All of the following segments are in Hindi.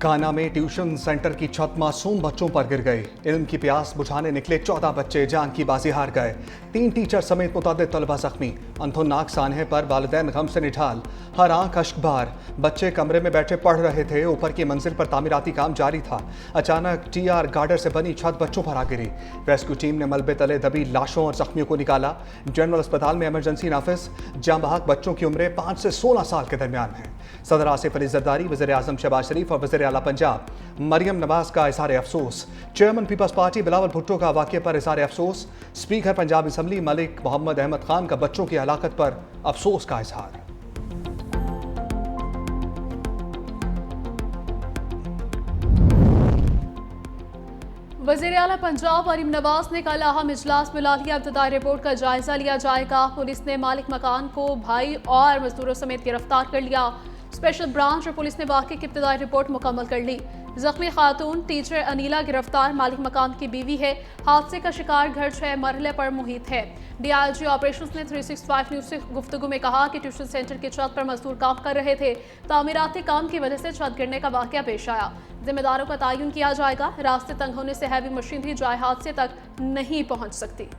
काना में ट्यूशन सेंटर की छत मासूम बच्चों पर गिर गई। इल्म की प्यास बुझाने निकले 14 बच्चे जान की बाजी हार गए। 3 टीचर समेत मुतअद्दिद तलबा जख्मी। अंथुनाक सानहे पर वालिदैन गम से निढाल, हर आंख अश्कबार। बच्चे कमरे में बैठे पढ़ रहे थे। ऊपर की मंजिल पर तामीराती काम जारी था। अचानक टीआर गार्डर से बनी छत बच्चों पर आ गिरी। रेस्क्यू टीम ने मलबे तले दबी लाशों और जख्मियों को निकाला। जनरल अस्पताल में इमरजेंसी नाफिज। जाँ बहक बच्चों की उम्रें 5 से 16 साल के दरमियान है। सदर आसिफ अली जरदारी, वज़ीर आज़म शहबाज शरीफ और वज़ीर आला पंजाब मरियम नवाज का इज़हार अफसोस। Chairman Peoples Party Bilawal Bhutto का वाक़े पर इज़हार अफसोस। स्पीकर पंजाब असम्बली मलिक मोहम्मद अहमद खान का बच्चों की हलाकत पर अफसोस का इज़हार। वज़ीर आला पंजाब मरियम नवाज ने कल अहम इजलास बुला लिया। इब्तदाई रिपोर्ट का जायजा लिया जाएगा। पुलिस ने मालिक मकान को भाई और मजदूरों समेत गिरफ्तार कर लिया। स्पेशल ब्रांच और पुलिस ने वाक़े की इब्तदाई रिपोर्ट मुकम्मल कर ली। जख्मी खातून टीचर अनीला गिरफ्तार, मालिक मकान की बीवी है। हादसे का शिकार घर 6 मरहले पर मुहित है। डीआईजी ऑपरेशंस ने 365 न्यूज़ से गुफ्तगू में कहा कि ट्यूशन सेंटर की छत पर मजदूर काम कर रहे थे। तामीराती काम की वजह से छत गिरने का वाक़या पेश आया। जिम्मेदारों का तयन किया जाएगा। रास्ते तंग होने से हैवी मशीन भी जाए हादसे तक नहीं पहुंच सकती।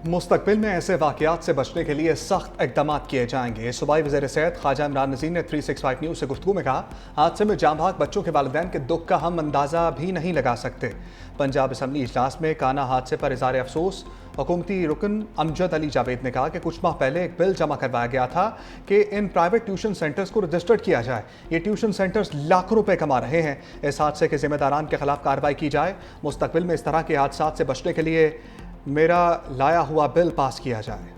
मुस्तकबिल में ऐसे वाक़यात से बचने के लिए सख्त इक़दाम किए जाएंगे। सूबाई वज़ीर सेहत ख्वाजा इमरान नज़ीर ने 365 न्यूज़ से गुफ्तगू में कहा, हादसे में जाँ बहक बच्चों के वालिदैन के दुख का हम अंदाज़ा भी नहीं लगा सकते। पंजाब असम्बली इजलास में काना हादसे पर इज़हार अफसोस। हुकूमती रुकन अमजद अली जावेद ने कहा कि कुछ माह पहले एक बिल जमा करवाया गया था कि इन प्राइवेट ट्यूशन सेंटर्स को रजिस्टर्ड किया जाए। ये ट्यूशन सेंटर्स लाखों रुपए कमा रहे हैं। इस हादसे के जिम्मेदारान के खिलाफ कार्रवाई की जाए। मुस्तकबिल में इस तरह के हादसा से बचने के लिए मेरा लाया हुआ बिल पास किया जाए।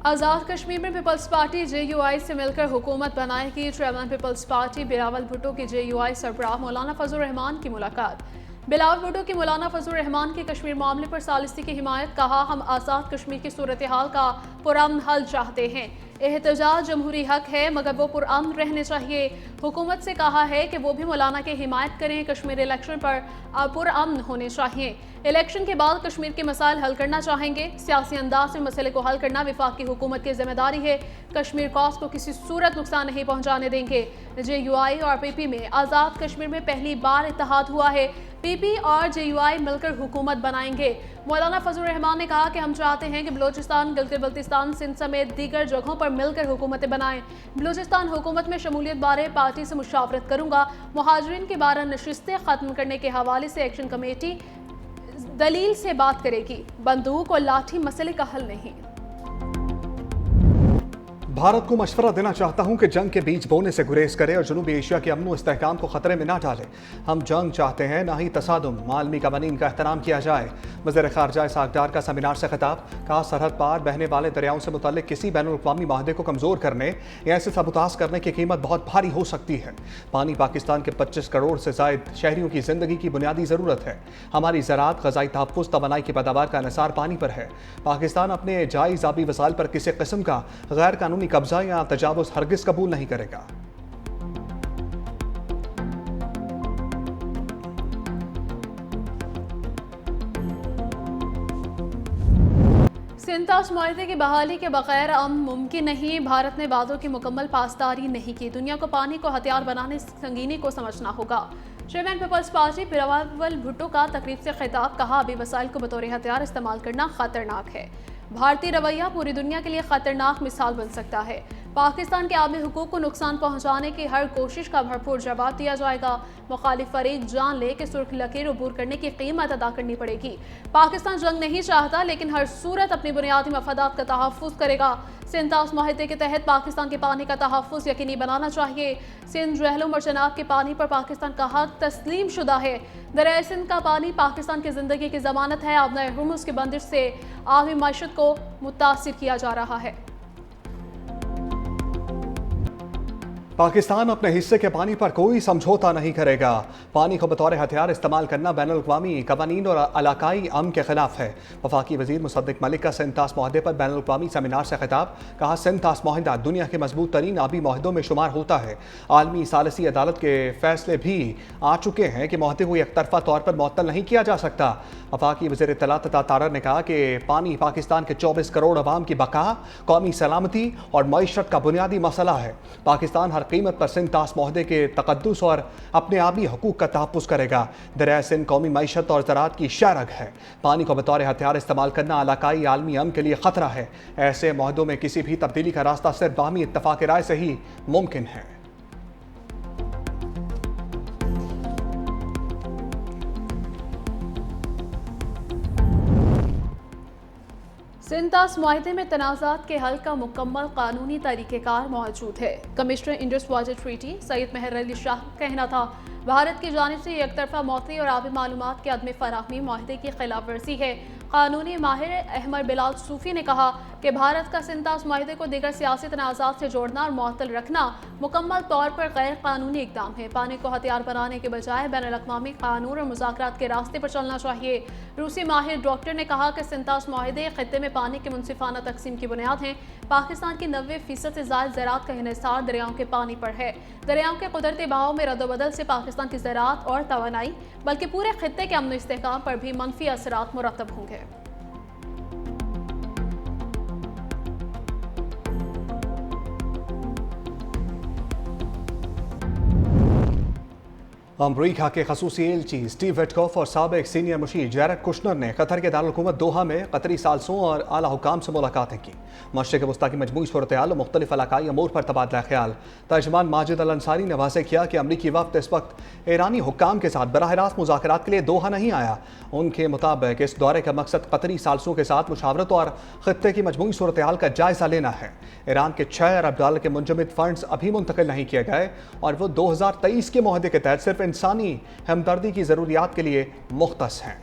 आज़ाद कश्मीर में पीपल्स पार्टी JUI से मिलकर हुकूमत बनाएगी। Chairman Peoples Party Bilawal Bhutto की JUI सरबराह मौलाना फजल रहमान की मुलाकात। बिलावल भुट्टो की मौलाना फजल रहमान की कश्मीर मामले पर सालिसी की हिमायत। कहा, हम आज़ाद कश्मीर की सूरत हाल का पुरअमन हल चाहते हैं। एहतजाज जमहूरी हक है मगर वो पुरअमन रहने चाहिए। हुकूमत से कहा है कि वो भी मौलाना की हिमायत करें। कश्मीर इलेक्शन पर पुरअमन होने चाहिए। इलेक्शन के बाद कश्मीर के मसाइल हल करना चाहेंगे। सियासी अंदाज में मसले को हल करना वफाकी हुकूमत की जिम्मेदारी है। कश्मीर कॉज को किसी सूरत नुकसान नहीं पहुंचाने देंगे। JUI और PP में आज़ाद कश्मीर में पहली बार इत्तेहाद हुआ है। PP और JUI मिलकर हुकूमत बनाएंगे। मौलाना फजल रहमान ने कहा कि हम चाहते हैं कि बलोचिस्तान, गिलगित बल्तिस्तान, सिंध समेत दीगर जगहों पर मिलकर हुकूमतें बनाएं। बलोचिस्तान हुकूमत में शमूलियत बारे पार्टी से मुशावरत करूंगा। मुहाजिरीन की 12 नशिस्तें खत्म करने के हवाले से एक्शन कमेटी दलील से बात करेगी। बंदूक और लाठी मसले का हल नहीं। भारत को मशवरा देना चाहता हूं कि जंग के बीज बोने से गुरेज करे और जनूबी एशिया के अमन व इस्तेहकाम को खतरे में ना डाले। हम जंग चाहते हैं, ना ही तसादुम। मालमी कवानीन का एहतराम किया जाए। वज़ीर ख़ारजा इसहाक़ डार का सेमिनार से खिताब। कहा, सरहद पार बहने वाले दरियाओं से मुतल्लिक किसी बैनुल-अक़वामी माहदे को कमज़ोर करने या ऐसे सबूतास करने की कीमत बहुत भारी हो सकती है। पानी पाकिस्तान के 25 करोड़ से ज़ायद शहरियों की ज़िंदगी की बुनियादी ज़रूरत है। हमारी ज़राअत, ग़ज़ाई तहफ़्फ़ुज़, तवानाई की पैदावार का इन्हिसार पानी पर है। पाकिस्तान अपने जायज़ आबी वसाइल पर किसी किस्म का गैर कानूनी कब्ज़ा या तजावुज़ हरगिज़ कबूल नहीं करेगा। सिंतास माहदे की बहाली के बगैर अमन मुमकिन नहीं। भारत ने वादों की मुकम्मल पासदारी नहीं की। दुनिया को पानी को हथियार बनाने संगीनी को समझना होगा। Chairman Peoples Party Bilawal Bhutto का तकरीब से खिताब। कहा, अभी वसाइल को बतौर हथियार इस्तेमाल करना खतरनाक है। भारतीय रवैया पूरी दुनिया के लिए खतरनाक मिसाल बन सकता है। पाकिस्तान के आबी हुकूक को नुकसान पहुंचाने की हर कोशिश का भरपूर जवाब दिया जाएगा। मुखालिफ फरीक जान ले कि सुर्ख लकीर अबूर करने की कीमत अदा करनी पड़ेगी। पाकिस्तान जंग नहीं चाहता लेकिन हर सूरत अपनी बुनियादी मफादात का तहफ़्फ़ुज़ करेगा। सिंतास माहदे के तहत पाकिस्तान के पानी का तहफ़्फ़ुज़ यकीनी बनाना चाहिए। सिंध, जहलुम और चनाब के पानी पर पाकिस्तान का हक तस्लीम शुदा है। दरियाए सिंध का पानी पाकिस्तान की ज़िंदगी की ज़मानत है। आबनाए हुर्मुज़ की बंदिश से आबी मईशत को मुतासिर किया जा रहा है। पाकिस्तान अपने हिस्से के पानी पर कोई समझौता नहीं करेगा। पानी को बतौर हथियार इस्तेमाल करना बैनुल-अक़वामी कवानीन और इलाकाई अमन के खिलाफ है। वफाकी वज़ीर मुसद्दिक मलिक का सिंध तास माहदे पर बैनुल-अक़वामी सेमिनार से खिताब। कहा, सिंध तास माहिदा दुनिया के मजबूत तरीन आबी माहदों में शुमार होता है। आलमी सालसी अदालत के फैसले भी आ चुके हैं कि माहदे को एक तरफा तौर पर मुअत्तल नहीं किया जा सकता। वफाकी वज़ीर इत्तलात अता तारर ने कहा कि पानी पाकिस्तान के 24 करोड़ अवाम की बका, कौमी सलामती और मईशत का बुनियादी मसला है। पाकिस्तान हर कीमत पर सिंध तास माहदे के तकद्दुस और अपने आबी हकूक़ का तहफ़्फ़ुज़ करेगा। दरिया सिंध कौमी मईशत और ज़राअत की शरग है। पानी को बतौर हथियार इस्तेमाल करना इलाकाई आलमी अमन के लिए ख़तरा है। ऐसे माहदों में किसी भी तब्दीली का रास्ता सिर्फ बाहमी इत्तफ़ाक़ राय से ही मुमकिन है। सिंध तास माहदे में तनाज़ात के हल का मुकम्मल कानूनी तरीक़ेकार मौजूद है। Commissioner Indus water treaty Syed Mehr Ali Shah का कहना था, भारत की जानिब से एक तरफा मौक़ी और आबी मालूमात के अदम फ़राहमी माहदे की खिलाफ वर्जी है। कानूनी माहिर अहमद बिलाल सूफ़ी ने कहा कि भारत का सिंध तास माहदे को दीगर सियासी तनाज़ात से जोड़ना और मुअत्तल रखना मुकम्मल तौर पर गैर कानूनी इक़दाम है। पानी को हथियार बनाने के बजाय बैनुल-अक़वामी कानून और मुज़ाकरात के रास्ते पर चलना चाहिए। रूसी माहिर डॉक्टर ने कहा कि सिंध तास माहदे ख़ित्ते में पानी के मुनसिफ़ाना तकसीम की बुनियाद हैं। पाकिस्तान की 90% से ज़ायद ज़राअत का इन्हिसार दरियाओं के पानी पर है। दरियाओं के कुदरती बहाव में रद्दोबदल से पाकिस्तान की ज़राअत और तवानाई बल्कि पूरे खित्ते के अमन इस्तेहकाम पर भी मनफी असरात मुरतब होंगे। अमरीका के खसूसी एलची स्टीव विटकॉफ और साबिक सीनियर मुशीर जैरेड कुशनर ने कतर के दारुल-हुकूमत दोहा में कतरी सालसों और आला हुकाम से मुलाकातें की। मशरिक़ वस्ता की मजमूई सूरत-ए-हाल और मुख्तलिफ इलाकाई अमूर पर तबादला ख्याल। तर्जमान माजिद अल अंसारी ने वाज़ेह किया कि अमरीकी वफ़द इस वक्त ईरानी हुक्काम के साथ बराह रास्त मुज़ाकरात के लिए दोहा नहीं आया। उनके मुताबिक इस दौरे का मकसद कतरी सालसों के साथ मुशावरत और खित्ते की मजमूई सूरत-ए-हाल का जायज़ा लेना है। ईरान के 6 अरब डॉलर के मुंजमद फंड्स अभी मुंतकिल नहीं किए गए और वो 2023 के मुआहदे के तहत सिर्फ इंसानी हमदर्दी की ज़रूरियात के लिए मुख्तस हैं।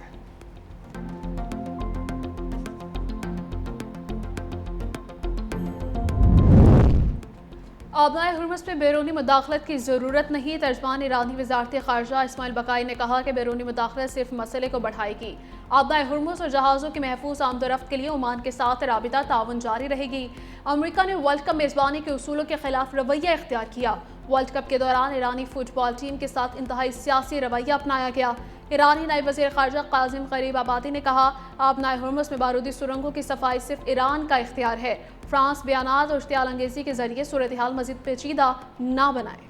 आबनाए हुर्मुज़ में बैरूनी मुदाखलत की ज़रूरत नहीं। तर्जमान ईरानी वज़ारत ख़ारजा इस्माइल बकाई ने कहा कि बैरूनी मुदाखलत सिर्फ मसले को बढ़ाएगी। आबनाए हुर्मुज़ और जहाज़ों की महफूज आमदोरफ्त के लिए ओमान के साथ राबिता ताउन जारी रहेगी। अमरीका ने वर्ल्ड कप मेज़बानी के उसूलों के खिलाफ रवैया इख्तियार किया। वर्ल्ड कप के दौरान ईरानी फुटबॉल टीम के साथ इंतहाई सियासी रवैया अपनाया गया। ईरानी नायब वज़ीर ख़ारजा काज़िम ग़रीब आबादी ने कहा, आबनाए हुर्मुज़ में बारूदी सुरंगों की सफाई सिर्फ ईरान का इख्तियार है। फ्रांस बयानात और इश्तियाल अंगेज़ी के जरिए सूरत हाल मज़ीद पेचीदा ना बनाए।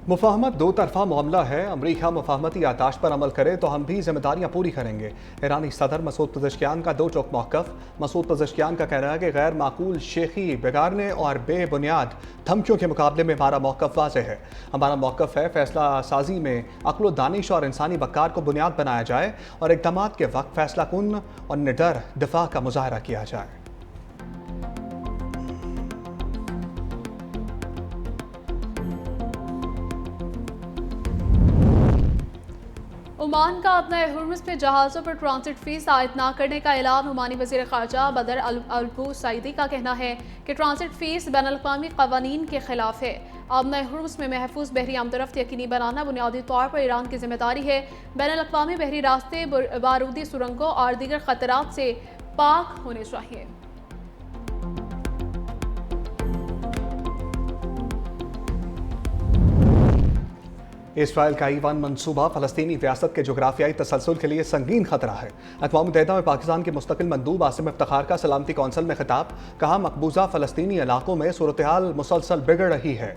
मुफाहमत दो तरफा मामला है। अमरीका मुफाहमती आताश पर अमल करे तो हम भी जिम्मेदारियां पूरी करेंगे। ईरानी सदर मसूद पज़ेश्कियान का दो टोक मौक़िफ़। मसूद पज़ेश्कियान का कहना है कि गैर माकूल शेखी बिगाड़ने और बेबुनियाद धमकियों के मुकाबले में हमारा मौक़िफ़ वाज़ेह है। हमारा मौक़िफ़ है फैसला साजी में अक्ल दानिश और इंसानी वक़ार को बुनियाद बनाया जाए और इक़दामात के वक्त फैसला कुन और निडर दिफा का मुज़ाहरा किया जाए। ओमान का आबनाए हुर्मुज़ में जहाज़ों पर ट्रांसिट फीस आयद न करने का ऐलान। ओमानी वज़ीर ख़ारजा बदर अल सईदी का कहना है कि ट्रांसिट फीस बैनुल-अक़वामी क़वानीन के खिलाफ है। आबनाए हुर्मुज़ में महफूज बहरी आमदोरफ्त यकीनी बनाना बुनियादी तौर पर ईरान की जिम्मेदारी है। बैनुल-अक़वामी बहरी रास्ते बारूदी सुरंगों और दीगर ख़तरात से पाक होने चाहिए। इसराइल का ईवान मनसूबा फ़लस्तीनी रियासत के जोग्राफियाई तसलसल के लिए संगीन खतरा है। अक़वाम मुत्तहिदा में पाकिस्तान के मुस्तकिल मंदूब आसिम इफ्तिखार का सलामती कौंसिल में खिताब। कहा, मकबूजा फ़लस्तीनी इलाकों में सूरत हाल मुसलसल बिगड़ रही है।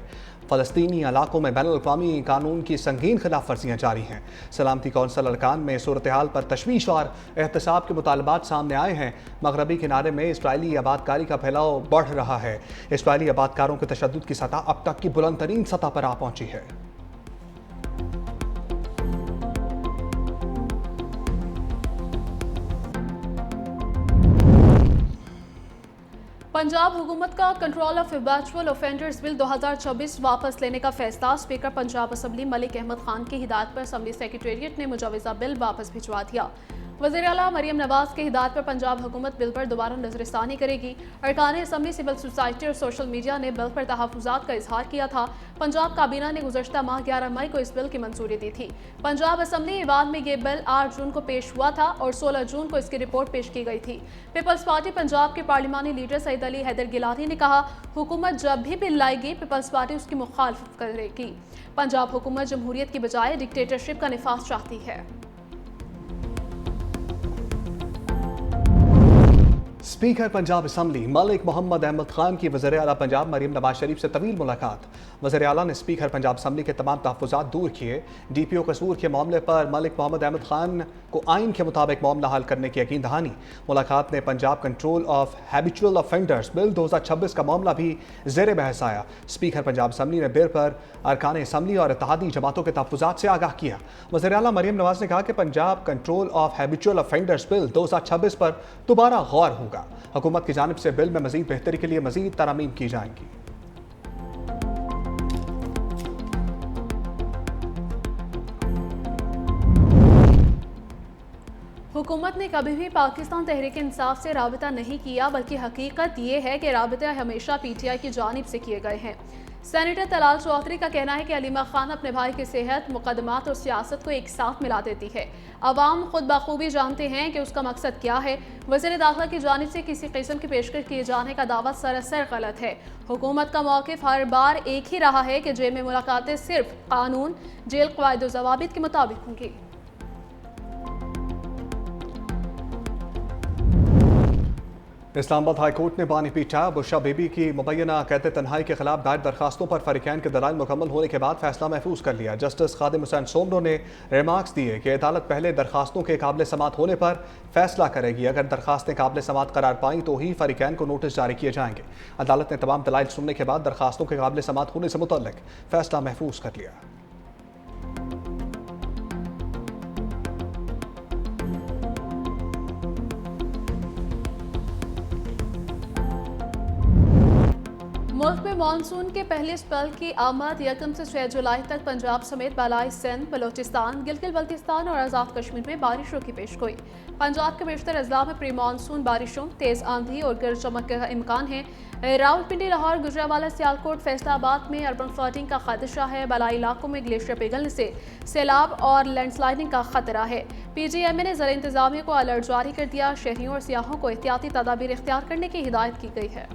फ़लस्तीनी इलाकों में बैनुल-अक़वामी कानून की संगीन खिलाफ वर्जियाँ जारी हैं। सलामती कौंसिल अरकान में सूरत हाल पर तशवीश और एहतसाब के मुतालबात सामने आए हैं। मगरबी किनारे में इसराइली आबादकारी का फैलाव बढ़ रहा है। इसराइली आबादकारों के तशद्दुद की सतह अब तक की बुलंद तरीन सतह पर आ पहुँची है। पंजाब हुकूमत का control of habitual offenders bill 2024 वापस लेने का फैसला। स्पीकर पंजाब असम्बली मलिक अहमद खान की हिदायत पर असम्बली सेक्रेटेरिएट ने मुजवजा बिल वापस भिजवा दिया। वज़ीर आला मरियम नवाज की हिदायत पर पंजाब हुकूमत बिल पर दोबारा नजरसानी करेगी। अरकान असम्बली, सिविल सोसाइटी और सोशल मीडिया ने बिल पर तहफ़्फ़ुज़ात का इजहार किया था। पंजाब काबीना ने गुज़श्ता माह 11 मई को इस बिल की मंजूरी दी थी। पंजाब असम्बली ईवान में ये बिल 8 जून को पेश हुआ था और 16 जून को इसकी रिपोर्ट पेश की गई थी। पीपल्स पार्टी पंजाब के पार्लिमानी लीडर सईद अली हैदर गिलानी ने कहा, हुकूमत जब भी बिल लाएगी पीपल्स पार्टी उसकी मुखालफत करेगी। पंजाब हुकूमत जमहूरियत की बजाय डिक्टेटरशिप का निफाज चाहती है। स्पीकर पंजाब असम्बली मलिक मोहम्मद अहमद खान की वज़ीर आला पंजाब मरियम नवाज शरीफ से तवील मुलाकात। वज़ीर आला ने स्पीकर पंजाब असम्बली के तमाम तहफ़्फ़ुज़ात दूर किए। DPO कसूर के मामले पर मलिक मोहम्मद अहमद खान को आइन के मुताबिक मामला हल करने की यकीन दहानी। मुलाकात में Punjab control of habitual offenders bill 2026 का मामला भी ज़ेर बहस आया। स्पीकर पंजाब असम्बली ने बिल पर अरकान असम्बली और इत्तेहादी जमातों के तहफ़्फ़ुज़ात से आगाह किया। वज़ीर आला मरियम नवाज ने कहा कि Punjab control of habitual offenders bill 2026 पर दोबारा गौर होगा। हुकूमत की जानिब से बिल में मज़ीद बेहतरी के लिए मज़ीद तरामीम की जाएंगी। हुकूमत ने कभी भी पाकिस्तान तहरीक इंसाफ से राबिता नहीं किया, बल्कि हकीकत ये है कि राबिता हमेशा PTI की जानिब से किए गए हैं। सेनेटर तलाल चौधरी का कहना है कि अलीमा खान अपने भाई की सेहत, मुकदमात और सियासत को एक साथ मिला देती है। अवाम खुद बखूबी जानते हैं कि उसका मकसद क्या है। वज़ीर दाखिला की जानिब से किसी किस्म की पेशकश किए जाने का दावा सरासर गलत है। हुकूमत का मौक़िफ़ हर बार एक ही रहा है कि जेल में मुलाकातें सिर्फ कानून, जेल क़वाइद व ज़वाबित के मुताबिक होंगी। इस्लामाबाद हाई कोर्ट ने बानी पीठा बुशरा बीबी की मुबैना कैद तन्हाई के खिलाफ दायर दरखास्तों पर फरीकैन के दलाइल मुकम्मल होने के बाद फैसला महफूज कर लिया। जस्टिस खादिम हुसैन सोमरो ने रिमार्क्स दिए कि अदालत पहले दरखास्तों के काबिल समात होने पर फैसला करेगी। अगर दरखास्तें काबिल समात करार पाई तो ही फरीकैन को नोटिस जारी किए जाएंगे। अदालत ने तमाम दलाइल सुनने के बाद दरखास्तों के काबिल समात होने से मुतल्लिक फैसला महफूज कर लिया। मुल्क में मानसून के पहले स्पेल की आमद 1 से 6 जुलाई तक पंजाब समेत बालाई सिंध, बलोचिस्तान, गिलगित बल्तिस्तान और आज़ाद कश्मीर में बारिशों की पेशगोई। पंजाब के बेशतर अजला में प्री मानसून बारिशों, तेज़ आंधी और गरज चमक का इम्कान है। रावलपिंडी, लाहौर, गुजरांवाला, सियालकोट, फैसलाबाद में अर्बन फ्लडिंग का खदशा है। बलाई इलाकों में ग्लेशियर पिघलने से सैलाब और लैंडस्लाइडिंग का खतरा है। PGMA ने ज़िला इंतजामिया को अलर्ट जारी कर दिया। शहरियों और सियाहों को एहतियाती तदाबीर इख्तियार करने की हिदायत की गई है।